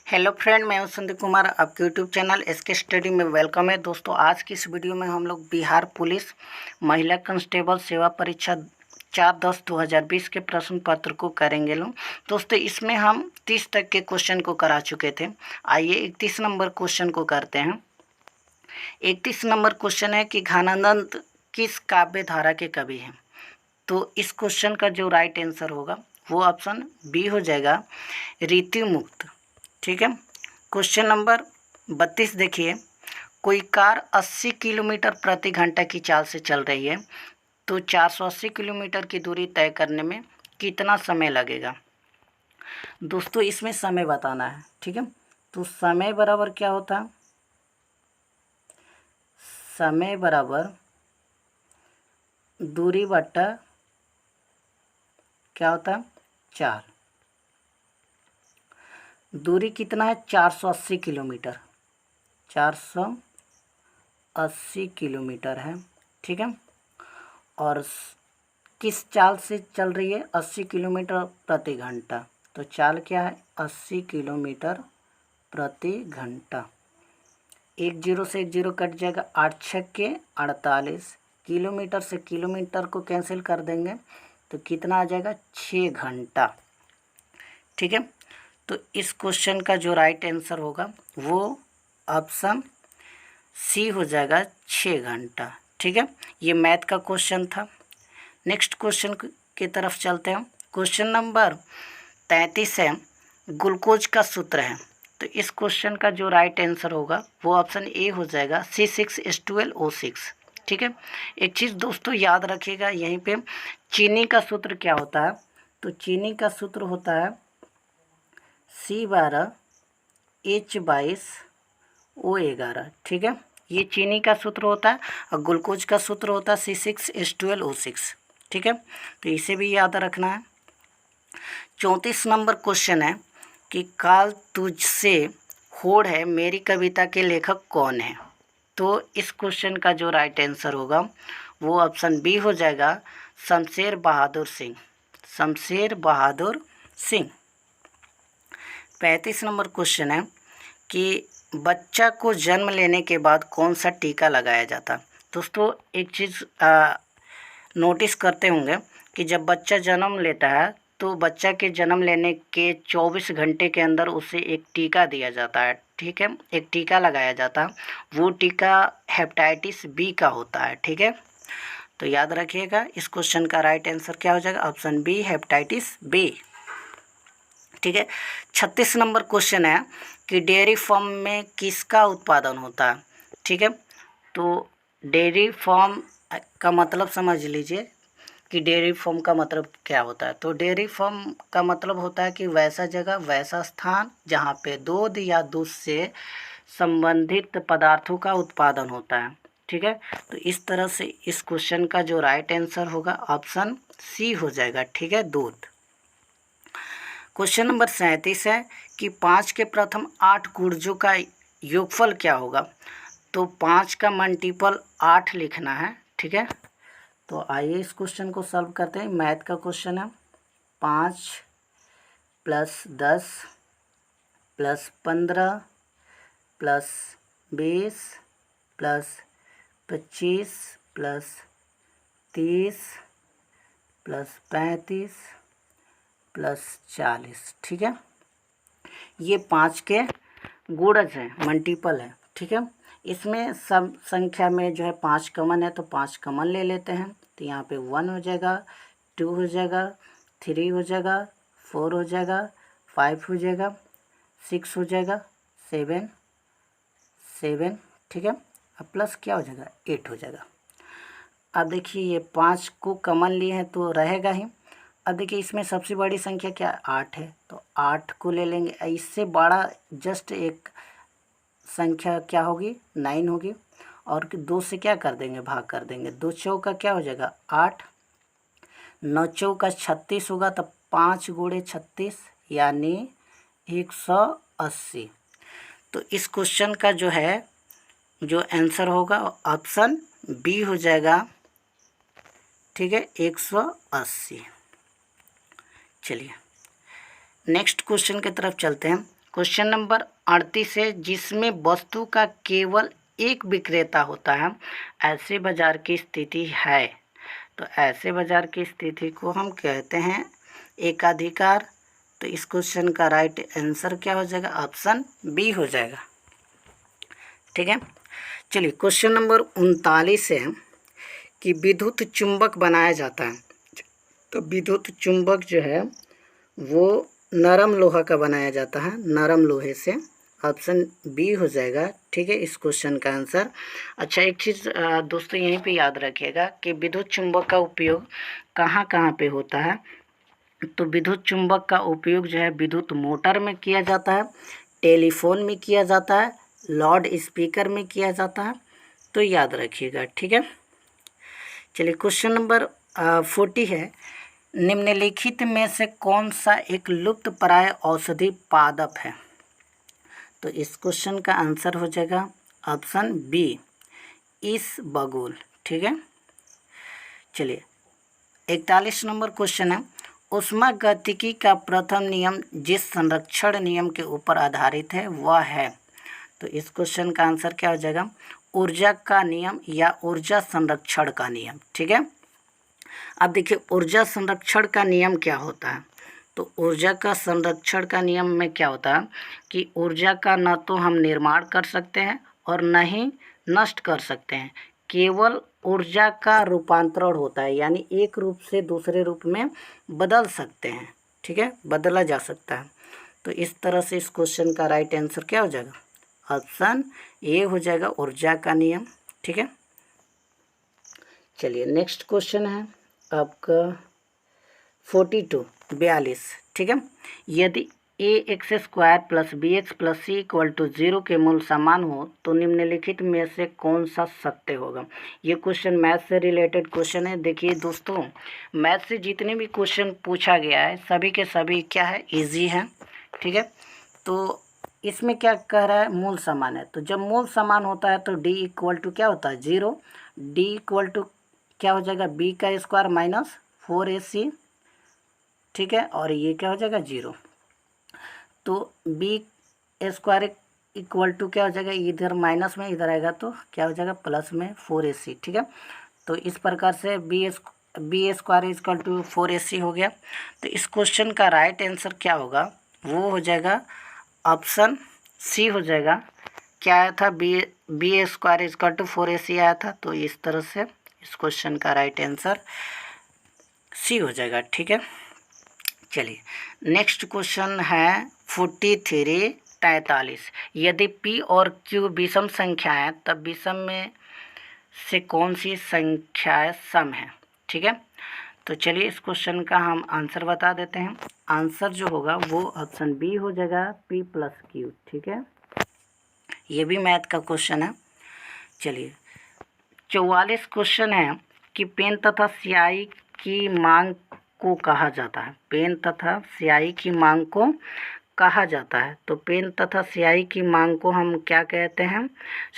Hello friend, मैं हूं संदीप कुमार। आपके यूट्यूब चैनल एसके स्टडी में वेलकम है। दोस्तों, आज की इस वीडियो में हम लोग बिहार पुलिस महिला कांस्टेबल सेवा परीक्षा 4/10/2020 के प्रश्न पत्र को करेंगे लोग। दोस्तों, इसमें हम 30 तक के क्वेश्चन को करा चुके थे। आइए 31 नंबर क्वेश्चन को करते हैं। 31 नंबर क्वेश्चन है कि घनानंद किस काव्य धारा के कवि हैं। तो इस क्वेश्चन का जो राइट आंसर होगा वो ऑप्शन बी हो जाएगा, ऋतुमुक्त। ठीक है। क्वेश्चन नंबर 32 देखिए, कोई कार 80 किलोमीटर प्रति घंटा की चाल से चल रही है तो 480 किलोमीटर की दूरी तय करने में कितना समय लगेगा। दोस्तों, इसमें समय बताना है। ठीक है, तो समय बराबर क्या होता है, समय बराबर दूरी बट्टा क्या होता है 4। दूरी कितना है 480 किलोमीटर, 480 किलोमीटर है। ठीक है, और किस चाल से चल रही है 80 किलोमीटर प्रति घंटा। तो चाल क्या है 80 किलोमीटर प्रति घंटा। एक जीरो से एक जीरो कट जाएगा, 8 छक्के 48। किलोमीटर से किलोमीटर को कैंसिल कर देंगे तो कितना आ जाएगा 6 घंटा। ठीक है, तो इस क्वेश्चन का जो राइट आंसर होगा वो ऑप्शन सी हो जाएगा, 6 घंटा। ठीक है, ये मैथ का क्वेश्चन था। नेक्स्ट क्वेश्चन की तरफ चलते हैं। क्वेश्चन नंबर 33 है, ग्लूकोज का सूत्र है। तो इस क्वेश्चन का जो राइट आंसर होगा वो ऑप्शन ए हो जाएगा, C6H12O6। ठीक है, एक चीज़ दोस्तों याद रखिएगा, यहीं पे चीनी का सूत्र क्या होता है। तो चीनी का सूत्र होता है C12H22O11। ठीक है, ये चीनी का सूत्र होता है और ग्लूकोज का सूत्र होता है C6H12O6। ठीक है, तो इसे भी याद रखना है। 34 नंबर क्वेश्चन है कि काल तुझसे होड़ है मेरी कविता के लेखक कौन है। तो इस क्वेश्चन का जो राइट आंसर होगा वो ऑप्शन बी हो जाएगा, शमशेर बहादुर सिंह। शमशेर बहादुर सिंह। 35 नंबर क्वेश्चन है कि बच्चा को जन्म लेने के बाद कौन सा टीका लगाया जाता। दोस्तों, एक चीज़ नोटिस करते होंगे कि जब बच्चा जन्म लेता है तो बच्चा के जन्म लेने के 24 घंटे के अंदर उसे एक टीका दिया जाता है। ठीक है, एक टीका लगाया जाता है। वो टीका हेपेटाइटिस बी का होता है। ठीक है, तो याद रखिएगा, इस क्वेश्चन का राइट आंसर क्या हो जाएगा, ऑप्शन बी, हेपेटाइटिस बी। ठीक है, 36 नंबर क्वेश्चन है कि डेयरी फार्म में किसका उत्पादन होता है। ठीक है, तो डेयरी फार्म का मतलब समझ लीजिए कि डेयरी फार्म का मतलब क्या होता है। तो डेयरी फार्म का मतलब होता है कि वैसा जगह, वैसा स्थान जहाँ पे दूध या दूध से संबंधित पदार्थों का उत्पादन होता है। ठीक है, तो इस तरह से इस क्वेश्चन का जो राइट आंसर होगा ऑप्शन सी हो जाएगा। ठीक है, दूध। क्वेश्चन नंबर 37 है कि 5 के प्रथम 8 गुर्जों का योगफल क्या होगा। तो 5 का मल्टीपल 8 लिखना है। ठीक है, तो आइए इस क्वेश्चन को सॉल्व करते हैं। मैथ का क्वेश्चन है, 5 + 10 + 15 + 20 + 25 + 30 + 35 + 40। ठीक है, ये 5 के गुणज हैं, मल्टीपल है। ठीक है, इसमें सब संख्या में जो है 5 कॉमन है तो 5 कॉमन ले लेते हैं। तो यहाँ पे 1 हो जाएगा, 2 हो जाएगा, 3 हो जाएगा, 4 हो जाएगा, 5 हो जाएगा, 6 हो जाएगा, 7 7। ठीक है, अब प्लस क्या हो जाएगा 8 हो जाएगा। अब देखिए ये 5 को कॉमन लिए हैं तो रहेगा ही। अब देखिए इसमें सबसे बड़ी संख्या क्या है 8 है, तो 8 को ले लेंगे। इससे बड़ा जस्ट एक संख्या क्या होगी 9 होगी, और 2 से क्या कर देंगे भाग कर देंगे। 2 चौका क्या हो जाएगा 8, 9 चौका 36 होगा, तब 5 गुणे 36 यानी 180। तो इस क्वेश्चन का जो है जो आंसर होगा ऑप्शन बी हो जाएगा। ठीक है, 180। चलिए नेक्स्ट क्वेश्चन की तरफ चलते हैं। क्वेश्चन नंबर 38 है, जिसमें वस्तु का केवल एक विक्रेता होता है, ऐसे बाजार की स्थिति है। तो ऐसे बाजार की स्थिति को हम कहते हैं एकाधिकार। तो इस क्वेश्चन का राइट आंसर क्या हो जाएगा? ऑप्शन बी हो जाएगा। ठीक है, चलिए क्वेश्चन नंबर 39 है कि विद्युत चुंबक बनाया जाता है। तो विद्युत चुंबक जो है वो नरम लोहा का बनाया जाता है, नरम लोहे से। ऑप्शन बी हो जाएगा। ठीक है, इस क्वेश्चन का आंसर। अच्छा, एक चीज़ दोस्तों यहीं पे याद रखिएगा कि विद्युत चुंबक का उपयोग कहाँ कहाँ पे होता है। तो विद्युत चुंबक का उपयोग जो है विद्युत मोटर में किया जाता है, टेलीफोन में किया जाता है, लाउड स्पीकर में किया जाता है। तो याद रखिएगा। ठीक है, चलिए क्वेश्चन नंबर 40 है, निम्नलिखित में से कौन सा एक लुप्तप्राय औषधि पादप है? तो इस क्वेश्चन का आंसर हो जाएगा ऑप्शन बी, इसबगोल। ठीक है, चलिए 41 नंबर क्वेश्चन है, ऊष्मागतिकी का प्रथम नियम जिस संरक्षण नियम के ऊपर आधारित है वह है। तो इस क्वेश्चन का आंसर क्या हो जाएगा? ऊर्जा का नियम या ऊर्जा संरक्षण का नियम। ठीक है, अब देखिए ऊर्जा संरक्षण का नियम क्या होता है। तो ऊर्जा का संरक्षण का नियम में क्या होता है कि ऊर्जा का न तो हम निर्माण कर सकते हैं और न ही नष्ट कर सकते हैं, केवल ऊर्जा का रूपांतरण होता है, यानी एक रूप से दूसरे रूप में बदल सकते हैं। ठीक है, बदला जा सकता है। तो इस तरह से इस क्वेश्चन का राइट आंसर क्या हो जाएगा? ऑप्शन ए हो जाएगा, ऊर्जा का नियम। ठीक है, चलिए नेक्स्ट क्वेश्चन है आपका 42। ठीक है, यदि a x square plus b x plus c equal to 0 के मूल समान हो तो निम्नलिखित में से कौन सा सत्य होगा? ये क्वेश्चन मैथ से रिलेटेड क्वेश्चन है। देखिए दोस्तों, मैथ से जितने भी क्वेश्चन पूछा गया है सभी के सभी क्या है? इजी है। ठीक है, तो इसमें क्या कह रहा है? मूल समान है। तो जब मूल समान होता है तो डी इक्वल टू क्या होता है? 0। डी इक्वल टू क्या हो जाएगा? बी का स्क्वायर माइनस 4ac। ठीक है, और ये क्या हो जाएगा? 0। तो बी स्क्वायर इक्वल टू क्या हो जाएगा? इधर माइनस में इधर आएगा तो क्या हो जाएगा? प्लस में 4ac। ठीक है, तो इस प्रकार से B square equal to 4ac हो गया। तो इस क्वेश्चन का राइट आंसर क्या होगा? वो हो जाएगा ऑप्शन सी हो जाएगा। क्या आया था? B square equal to 4ac आया था। तो इस तरह से इस क्वेश्चन का राइट आंसर सी हो जाएगा। ठीक है, चलिए नेक्स्ट क्वेश्चन है 43। यदि p और q विषम संख्या है तब विषम में से कौन सी संख्याएं सम है? ठीक है, तो चलिए इस क्वेश्चन का हम आंसर बता देते हैं। आंसर जो होगा वो ऑप्शन बी हो जाएगा, p प्लस क्यू। ठीक है, ये भी मैथ का क्वेश्चन है। चलिए 44 क्वेश्चन है कि पेन तथा स्याही की मांग को कहा जाता है। पेन तथा स्याही की मांग को कहा जाता है। तो पेन तथा स्याही की मांग को हम क्या कहते हैं?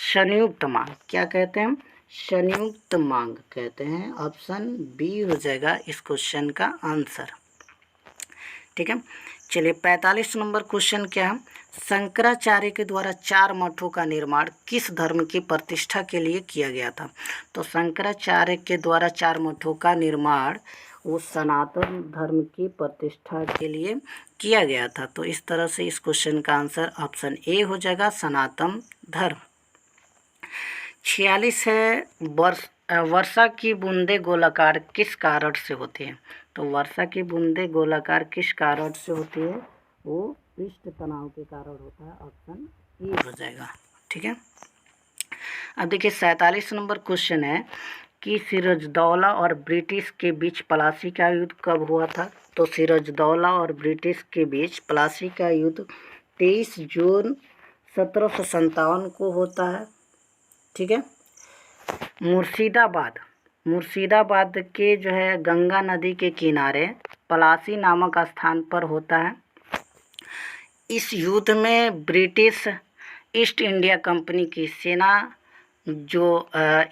संयुक्त मांग। क्या कहते हैं? संयुक्त मांग कहते हैं। ऑप्शन बी हो जाएगा इस क्वेश्चन का आंसर। ठीक है, चलिए 45 नंबर क्वेश्चन क्या है? शंकराचार्य के द्वारा 4 मठों का निर्माण किस धर्म की प्रतिष्ठा के लिए किया गया था? तो शंकराचार्य के द्वारा 4 मठों का निर्माण वो सनातन धर्म की प्रतिष्ठा के लिए किया गया था। तो इस तरह से इस क्वेश्चन का आंसर ऑप्शन ए हो जाएगा, सनातन धर्म। 46 है, वर्षा की बूंदें गोलाकार किस कारण से होती हैं? तो वर्षा की बूंदें गोलाकार किस कारण से होती है? वो पृष्ठ तनाव के कारण होता है। ऑप्शन ए हो जाएगा। ठीक है, अब देखिए 47 नंबर क्वेश्चन है कि सिराजुद्दौला और ब्रिटिश के बीच प्लासी का युद्ध कब हुआ था? तो सिराजुद्दौला और ब्रिटिश के बीच प्लासी का युद्ध 23 जून 1757 को होता है। ठीक है, मुर्शिदाबाद के जो है गंगा नदी के किनारे प्लासी नामक स्थान पर होता है। इस युद्ध में ब्रिटिश ईस्ट इंडिया कंपनी की सेना जो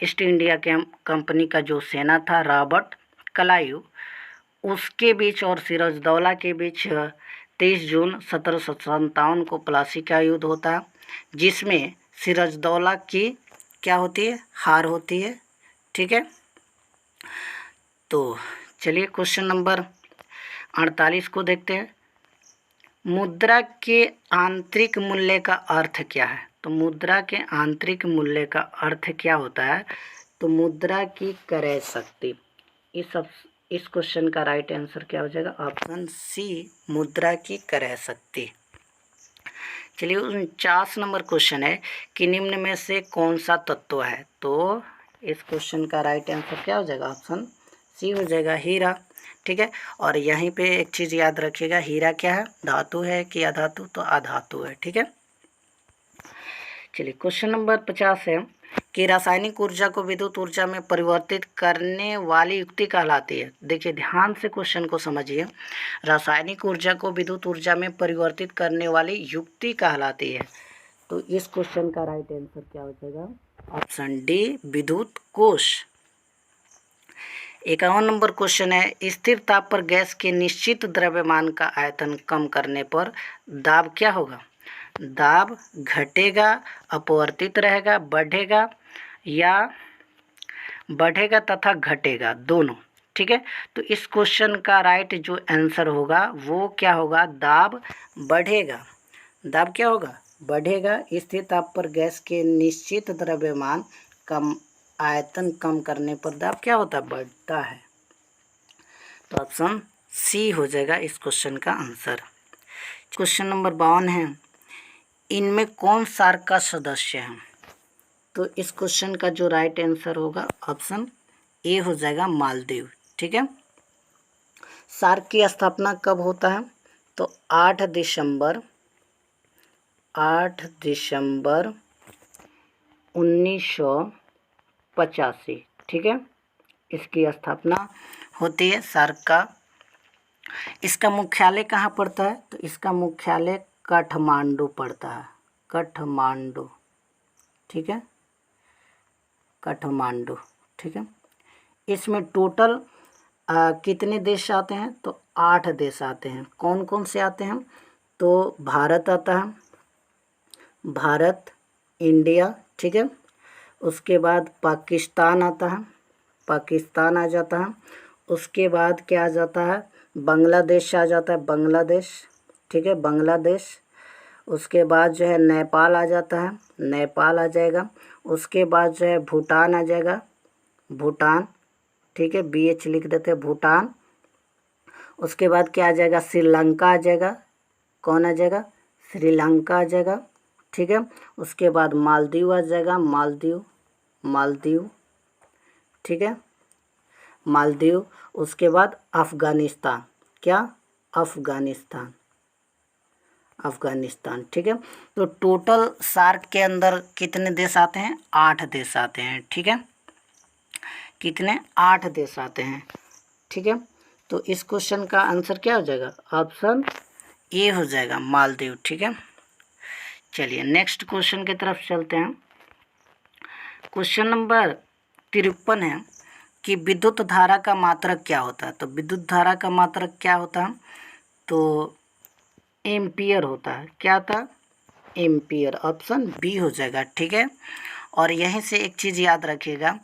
ईस्ट इंडिया कंपनी का जो सेना था रॉबर्ट क्लाइव, उसके बीच और सिराजुद्दौला के बीच 23 जून 1757 को प्लासी का युद्ध होता है, जिसमें सिराजदौला की क्या होती है, हार होती है। ठीक है, तो चलिए क्वेश्चन नंबर 48 को देखते हैं। मुद्रा के आंतरिक मूल्य का अर्थ क्या है? तो मुद्रा के आंतरिक मूल्य का अर्थ क्या होता है? तो मुद्रा की क्रय शक्ति। इस क्वेश्चन का राइट आंसर क्या हो जाएगा? ऑप्शन सी, मुद्रा की क्रय शक्ति। चलिए 49 नंबर क्वेश्चन है कि निम्न में से कौन सा तत्व है? तो इस क्वेश्चन का राइट आंसर क्या हो जाएगा? ऑप्शन सी हो जाएगा, हीरा। ठीक है, और यहीं पे एक चीज़ याद रखिएगा, हीरा क्या है, धातु है कि अधातु? तो अधातु है। ठीक है, चलिए क्वेश्चन नंबर 50 है कि रासायनिक ऊर्जा को विद्युत ऊर्जा में परिवर्तित करने वाली युक्ति कहलाती है। देखिए ध्यान से क्वेश्चन को समझिए, रासायनिक ऊर्जा को विद्युत ऊर्जा में परिवर्तित करने वाली युक्ति कहलाती है। तो इस क्वेश्चन का राइट आंसर क्या हो जाएगा? ऑप्शन डी, विद्युत कोश। 51 नंबर क्वेश्चन है, स्थिर ताप पर गैस के निश्चित द्रव्यमान का आयतन कम करने पर दाब क्या होगा? दाब घटेगा, अपवर्तित रहेगा, बढ़ेगा या बढ़ेगा तथा घटेगा, दोनों। ठीक है, तो इस क्वेश्चन का राइट जो आंसर होगा वो क्या होगा? दाब बढ़ेगा। दाब क्या होगा? बढ़ेगा। स्थिर ताप पर गैस के निश्चित द्रव्यमान कम आयतन कम करने पर दाब क्या होता है? बढ़ता है। तो ऑप्शन सी हो जाएगा इस क्वेश्चन का आंसर। क्वेश्चन नंबर 52 है, इनमें कौन सार्क का सदस्य है? तो इस क्वेश्चन का जो राइट आंसर होगा ऑप्शन ए हो जाएगा, मालदीव। ठीक है, सार्क की स्थापना कब होता है? तो 8 दिसंबर 1985। ठीक है, इसकी स्थापना होती है सार्क का। इसका मुख्यालय कहाँ पड़ता है? तो इसका मुख्यालय काठमांडू पड़ता है, काठमांडू। ठीक है, काठमांडू। ठीक है, इसमें टोटल कितने देश आते हैं? तो 8 देश आते हैं। कौन कौन से आते हैं? तो भारत आता है, भारत, इंडिया। ठीक है, उसके बाद पाकिस्तान आता है, पाकिस्तान आ जाता है। उसके बाद क्या आ जाता है? बांग्लादेश आ जाता है, बांग्लादेश। ठीक है, बांग्लादेश। उसके बाद जो है नेपाल आ जाता है, नेपाल आ जाएगा। उसके बाद जो है भूटान आ जाएगा, भूटान। ठीक है, BH लिख देते हैं, भूटान। उसके बाद क्या आ जाएगा? श्रीलंका आ जाएगा। कौन आ जाएगा? श्रीलंका आ जाएगा। ठीक है, उसके बाद मालदीव आ जाएगा, मालदीव, मालदीव। ठीक है, मालदीव। उसके बाद अफ़गानिस्तान, क्या? अफ़गानिस्तान, अफ़गानिस्तान। ठीक है, तो टोटल सार्क के अंदर कितने देश आते हैं? 8 देश आते हैं। ठीक है, कितने? 8 देश आते हैं। ठीक है, तो इस क्वेश्चन का आंसर क्या हो जाएगा? ऑप्शन ए हो जाएगा, मालदीव। ठीक है, चलिए नेक्स्ट क्वेश्चन की तरफ चलते हैं। क्वेश्चन नंबर 53 है कि विद्युत धारा का मात्रक क्या होता है? तो विद्युत धारा का मात्रक क्या होता है? तो एम्पियर होता है। क्या होता है? एम्पियर। ऑप्शन बी हो जाएगा। ठीक है, और यहीं से एक चीज़ याद रखिएगा,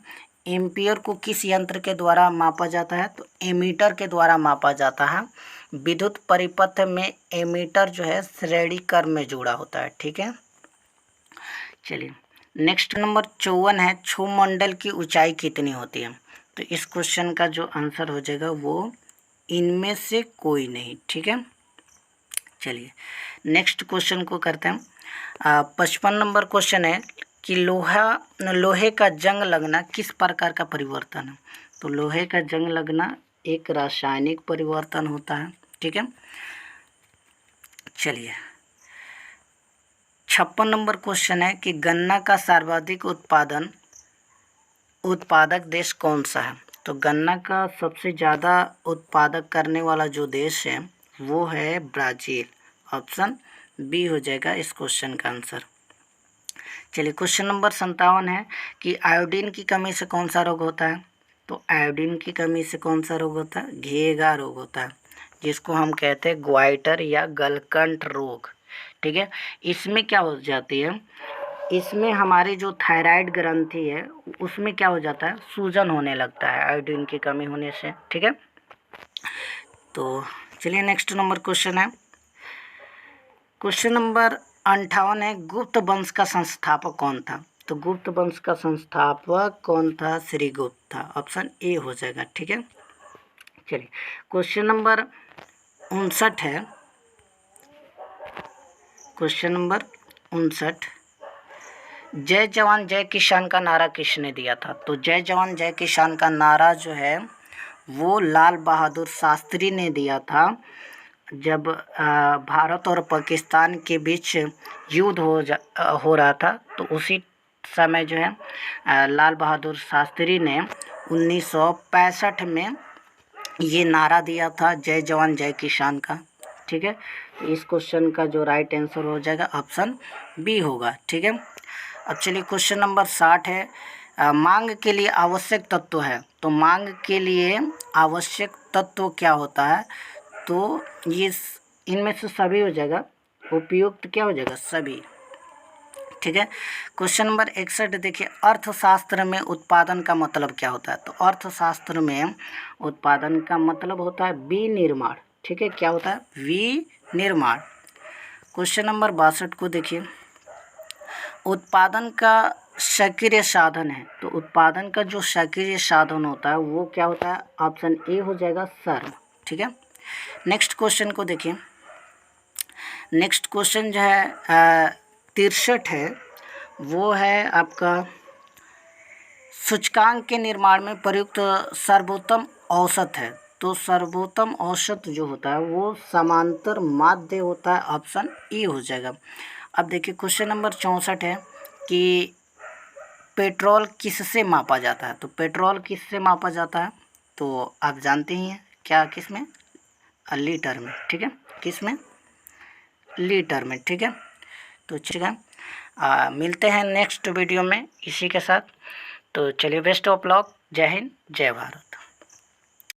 एम्पियर को किस यंत्र के द्वारा मापा जाता है? तो एमीटर के द्वारा मापा जाता है। विद्युत परिपथ में एमीटर जो है श्रेणी क्रम में जुड़ा होता है। ठीक है, चलिए नेक्स्ट नंबर 54 है, क्षोभमंडल की ऊंचाई कितनी होती है? तो इस क्वेश्चन का जो आंसर हो जाएगा वो इनमें से कोई नहीं। ठीक है, चलिए नेक्स्ट क्वेश्चन को करते हैं। 55 नंबर क्वेश्चन है कि लोहे का जंग लगना किस प्रकार का परिवर्तन है? तो लोहे का जंग लगना एक रासायनिक परिवर्तन होता है। ठीक है, चलिए 56 नंबर क्वेश्चन है कि गन्ना का सर्वाधिक उत्पादक देश कौन सा है? तो गन्ना का सबसे ज़्यादा उत्पादक करने वाला जो देश है वो है ब्राज़ील। ऑप्शन बी हो जाएगा इस क्वेश्चन का आंसर। चलिए क्वेश्चन नंबर 57 है कि आयोडीन की कमी से कौन सा रोग होता है? तो आयोडीन की कमी से कौन सा रोग होता है? घेगा रोग होता है। जिसको हम कहते हैं ग्वाइटर या गलकंठ रोग, ठीक है। इसमें क्या हो जाती है, इसमें हमारी जो थायराइड ग्रंथि है उसमें क्या हो जाता है, सूजन होने लगता है आयोडीन की कमी होने से, ठीक है। तो चलिए नेक्स्ट नंबर क्वेश्चन है, क्वेश्चन नंबर 58 है, गुप्त वंश का संस्थापक कौन था। तो गुप्त वंश का संस्थापक कौन था, श्री गुप्त था, ऑप्शन ए हो जाएगा, ठीक है। चलिए क्वेश्चन नंबर 59 है, क्वेश्चन नंबर 59, जय जवान जय किसान का नारा किसने दिया था। तो जय जवान जय किसान का नारा जो है वो लाल बहादुर शास्त्री ने दिया था। जब भारत और पाकिस्तान के बीच युद्ध हो रहा था, तो उसी समय जो है लाल बहादुर शास्त्री ने 1965 में ये नारा दिया था, जय जवान जय किसान का, ठीक है। तो इस क्वेश्चन का जो राइट आंसर हो जाएगा ऑप्शन बी होगा, ठीक है। अब चलिए क्वेश्चन नंबर 60 है, मांग के लिए आवश्यक तत्व है। तो मांग के लिए आवश्यक तत्व क्या होता है, तो ये इनमें से सभी हो जाएगा, उपयुक्त क्या हो जाएगा, सभी, ठीक है। क्वेश्चन नंबर 61 देखिए, अर्थशास्त्र में उत्पादन का मतलब क्या होता है। तो अर्थशास्त्र में उत्पादन का मतलब होता है विनिर्माण, ठीक है। क्या होता है, विनिर्माण। क्वेश्चन नंबर 62 को देखिए, उत्पादन का सक्रिय साधन है। तो उत्पादन का जो सक्रिय साधन होता है वो क्या होता है, ऑप्शन ए हो जाएगा, श्रम, ठीक है। नेक्स्ट क्वेश्चन को देखिए, नेक्स्ट क्वेश्चन जो है 63 है, वो है आपका सूचकांक के निर्माण में प्रयुक्त सर्वोत्तम औसत है। तो सर्वोत्तम औसत जो होता है वो समांतर माध्य होता है, ऑप्शन ई हो जाएगा। अब देखिए क्वेश्चन नंबर 64 है कि पेट्रोल किससे मापा जाता है। तो पेट्रोल किससे मापा जाता है, तो आप जानते ही हैं क्या, किस में, लीटर में, ठीक है, किस में, लीटर में, ठीक है। तो ठीक है, मिलते हैं नेक्स्ट वीडियो में इसी के साथ। तो चलिए, बेस्ट ऑफ लक, जय हिंद जय भारत।